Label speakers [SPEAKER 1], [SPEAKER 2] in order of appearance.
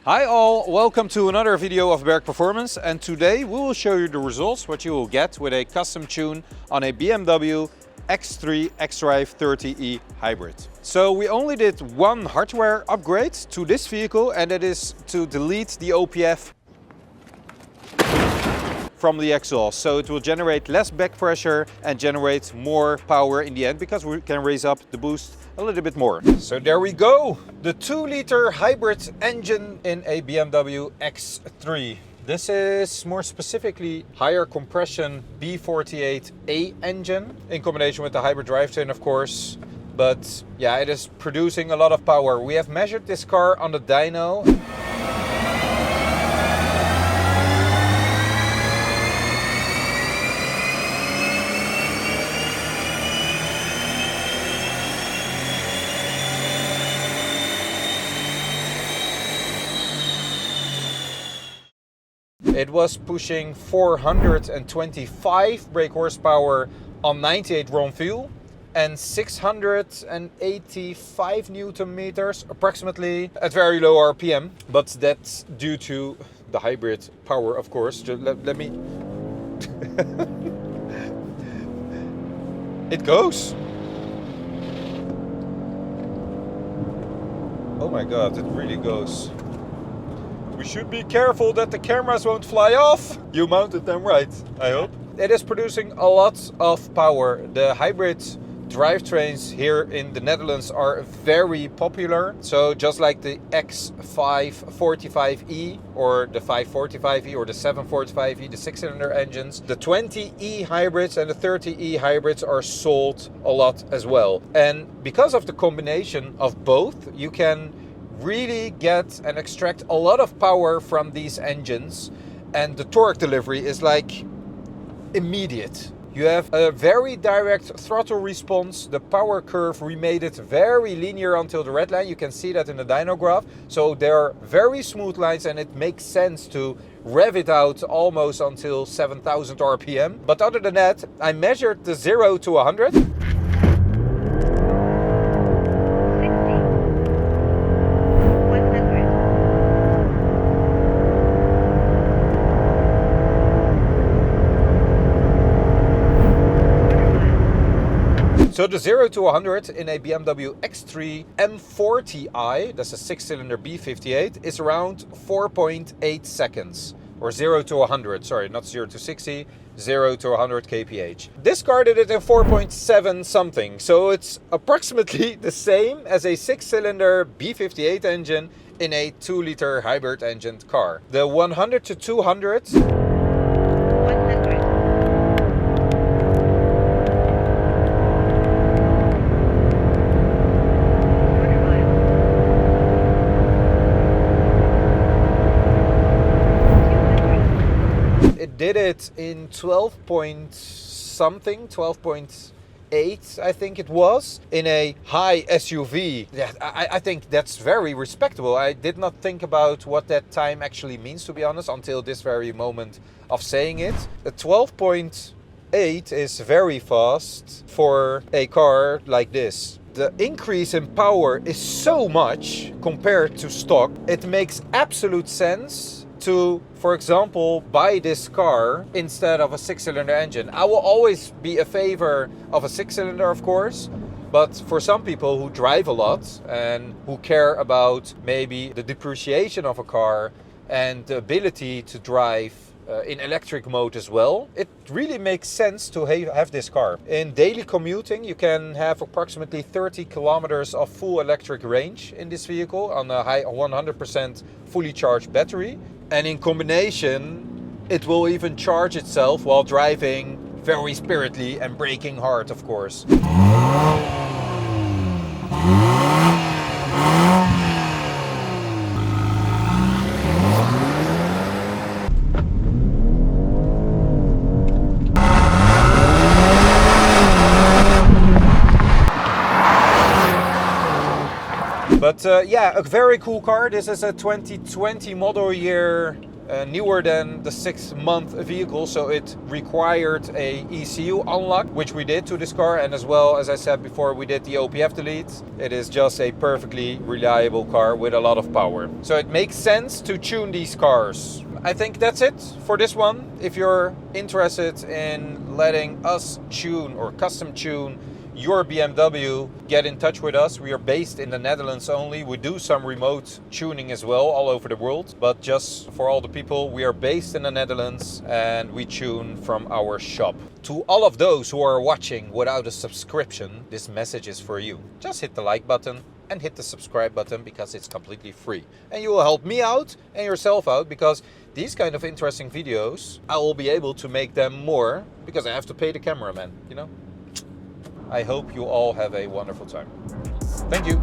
[SPEAKER 1] Hi all, welcome to another video of Berg Performance, and today we will show you the results what you will get with a custom tune on a BMW X3 xDrive30e hybrid. So we only did one hardware upgrade to this vehicle, and that is to delete the OPF from the exhaust, so it will generate less back pressure and generate more power in the end, because we can raise up the boost a little bit more. So there we go, the 2-liter hybrid engine in a BMW X3. This is more specifically higher compression B48A engine in combination with the hybrid drivetrain, of course. But yeah, it is producing a lot of power. We have measured this car on the dyno. It was pushing 425 brake horsepower on 98 RON fuel and 685 Newton meters approximately at very low RPM. But that's due to the hybrid power, of course. Let me... It goes! Oh my god, it really goes. We should be careful that the cameras won't fly off. You mounted them right, I hope. It is producing a lot of power. The hybrid drivetrains here in the Netherlands are very popular. So just like the X545e or the 545e or the 745e, the 6-cylinder engines, the 20e hybrids and the 30e hybrids are sold a lot as well. And because of the combination of both, you can really get and extract a lot of power from these engines, and the torque delivery is like immediate. You have a very direct throttle response. The power curve, we made it very linear until the red line. You can see that in the dyno graph. So there are very smooth lines, and it makes sense to rev it out almost until 7,000 RPM. But other than that, I measured the 0 to 100. So the 0 to 100 in a BMW X3 M40i, that's a 6-cylinder B58, is around 4.8 seconds. Or 0 to 100, sorry, not 0 to 60, 0 to 100 kph. This car did it in 4.7 something, so it's approximately the same as a 6-cylinder B58 engine in a 2-liter hybrid engined car. The 100 to 200... did it in 12 point something, 12.8 I think it was, in a high SUV. Yeah, I think that's very respectable. I did not think about what that time actually means, to be honest, until this very moment of saying it. A 12.8 is very fast for a car like this. The increase in power is so much compared to stock. It makes absolute sense to, for example, buy this car instead of a 6-cylinder engine. I will always be a favor of a 6-cylinder, of course, but for some people who drive a lot and who care about maybe the depreciation of a car and the ability to drive in electric mode as well, it really makes sense to have this car. In daily commuting, you can have approximately 30 kilometers of full electric range in this vehicle on a high 100% fully charged battery. And in combination, it will even charge itself while driving very spiritedly and braking hard, of course. But yeah, a very cool car. This is a 2020 model year newer than the 6-month vehicle, so it required a ECU unlock, which we did to this car, and as well, as I said before, we did the OPF delete. It is just a perfectly reliable car with a lot of power. So it makes sense to tune these cars. I think that's it for this one. If you're interested in letting us tune or custom tune your BMW, get in touch with us. We are based in the Netherlands only. We do some remote tuning as well all over the world, but just for all the people, we are based in the Netherlands and we tune from our shop. To all of those who are watching without a subscription, this message is for you. Just hit the like button and hit the subscribe button because it's completely free. And you will help me out and yourself out, because these kind of interesting videos, I will be able to make them more because I have to pay the cameraman, you know? I hope you all have a wonderful time. Thank you.